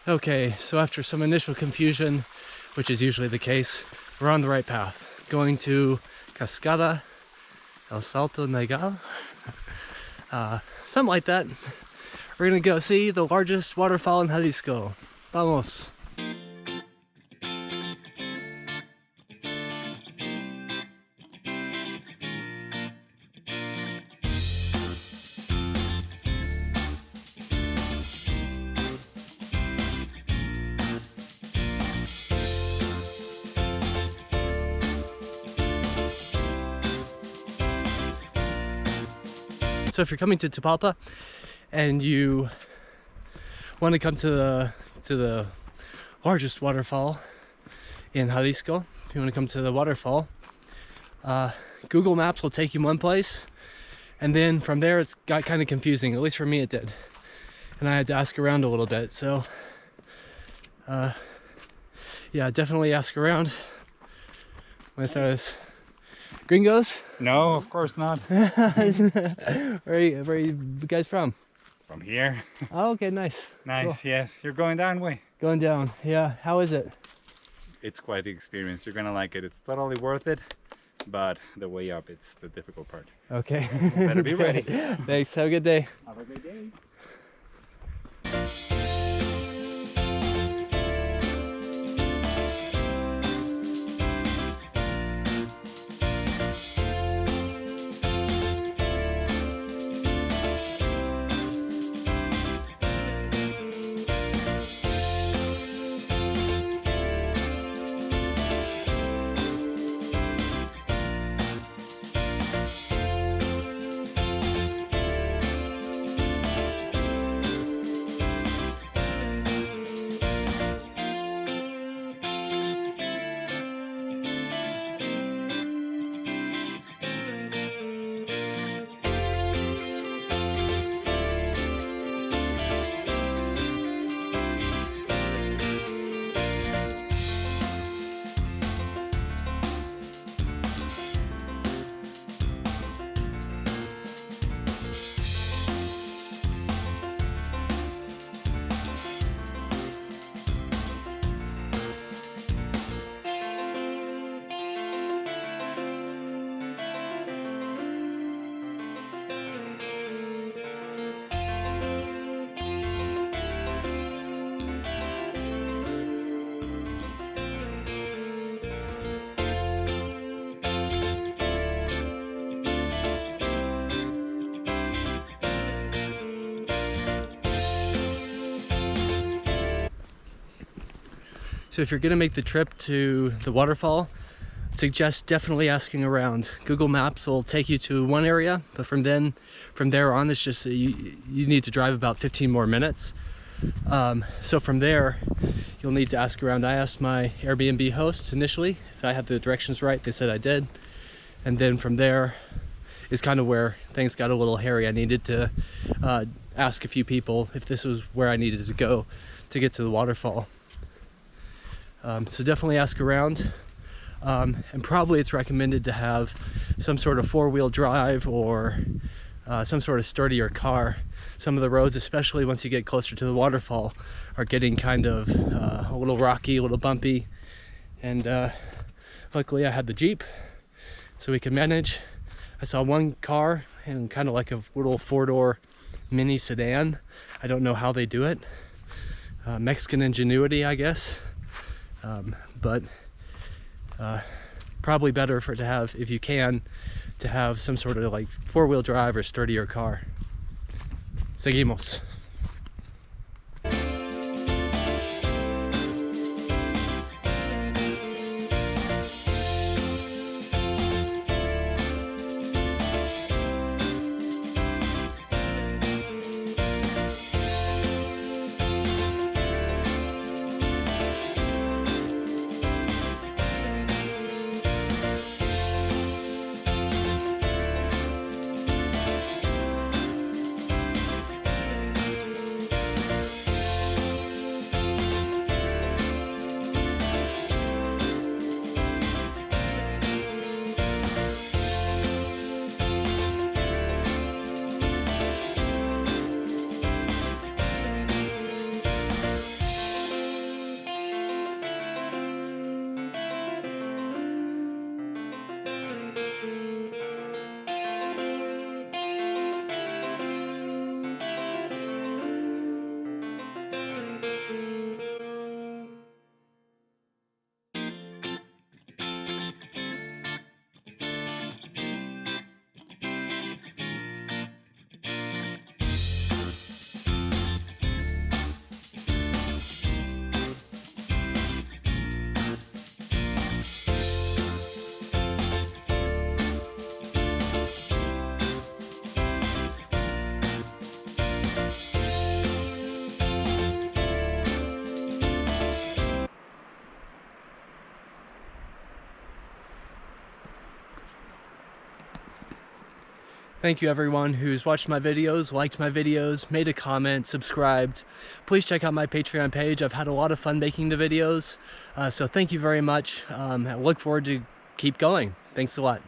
Okay, so after some initial confusion, which is usually the case, we're on the right path. Going to Cascada, Salto, Nogal, something like that. We're gonna go see the largest waterfall in Jalisco. Vamos! So if you're coming to Tapalpa and you want to come to the largest waterfall in Jalisco, if you want to come to the waterfall, Google Maps will take you one place, and then from there it's got kind of confusing. At least for me it did, and I had to ask around a little bit. So yeah, definitely ask around. Buenas tardes. Gringos? No, of course not. Where are you guys from? From here. Oh, okay, nice. Nice, Cool. yes. You're going down way. Going down, yeah. How is it? It's quite the experience. You're gonna like it. It's totally worth it, but the way up, it's the difficult part. Okay. Better be ready. Thanks, have a good day. Have a good day. So if you're gonna make the trip to the waterfall, suggest definitely asking around. Google Maps will take you to one area, but from there on, it's just you need to drive about 15 more minutes. So from there, you'll need to ask around. I asked my Airbnb host initially if I had the directions right. They said I did. And then from there is kind of where things got a little hairy. I needed to ask a few people if this was where I needed to go to get to the waterfall. So definitely ask around. And probably it's recommended to have some sort of four-wheel drive or some sort of sturdier car. Some of the roads, especially once you get closer to the waterfall, are getting kind of a little rocky, a little bumpy. And luckily I had the Jeep, so we could manage. I saw one car and kind of like a little four-door mini sedan. I don't know how they do it. Mexican ingenuity, I guess. But probably better for it to have, if you can, to have some sort of like four-wheel drive or sturdier car. Seguimos. Thank you everyone who's watched my videos, liked my videos, made a comment, subscribed. Please check out my Patreon page. I've had a lot of fun making the videos. So thank you very much. I look forward to keep going. Thanks a lot.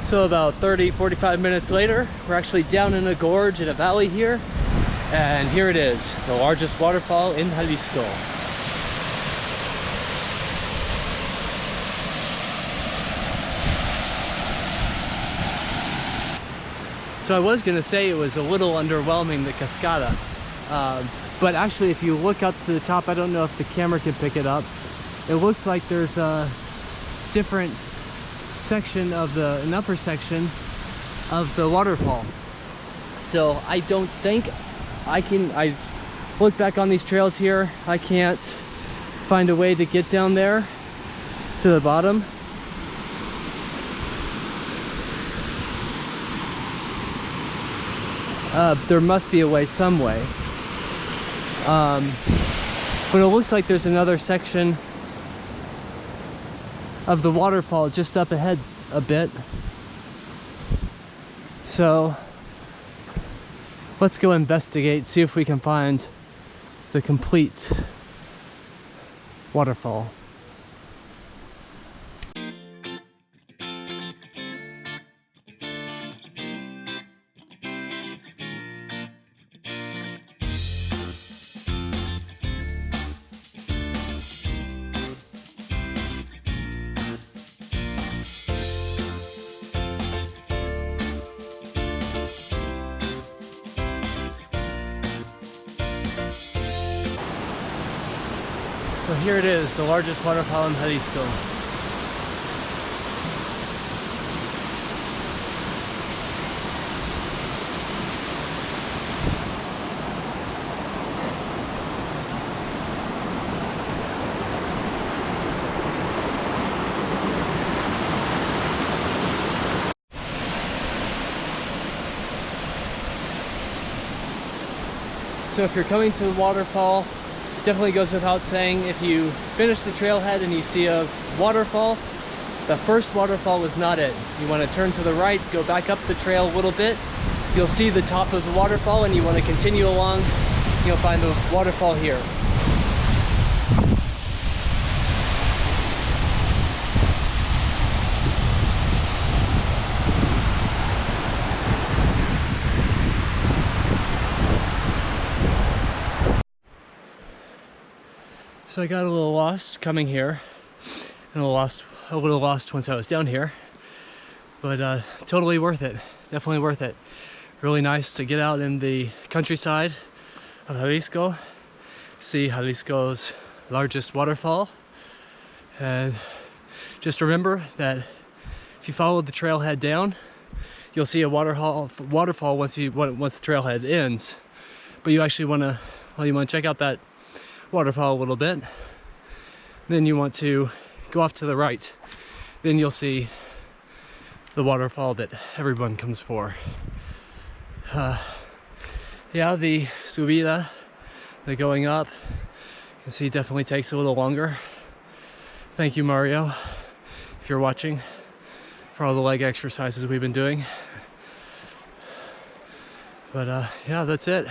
So about 30-45 minutes later, we're actually down in a gorge in a valley here, and here it is, the largest waterfall in Jalisco. So I was gonna say it was a little underwhelming, the Cascada, but actually if you look up to the top, I don't know if the camera can pick it up, it looks like there's a different section of an upper section of the waterfall. So I don't think I look back on these trails here, I can't find a way to get down there to the bottom. There must be a way, some way. But it looks like there's another section of the waterfall just up ahead a bit. So let's go investigate, see if we can find the complete waterfall. So here it is, the largest waterfall in Jalisco. So if you're coming to the waterfall, definitely goes without saying, if you finish the trailhead and you see a waterfall, the first waterfall was not it. You want to turn to the right, go back up the trail a little bit, you'll see the top of the waterfall, and you want to continue along, you'll find the waterfall here. So I got a little lost coming here, and a little lost once I was down here, but totally worth it. Definitely worth it. Really nice to get out in the countryside of Jalisco, see Jalisco's largest waterfall, and just remember that if you follow the trailhead down, you'll see a waterfall once the trailhead ends. But you actually want to check out that waterfall a little bit, then you want to go off to the right, then you'll see the waterfall that everyone comes for. Yeah, the subida, the going up, you can see definitely takes a little longer. Thank you, Mario, if you're watching, for all the leg exercises we've been doing. But yeah, that's it.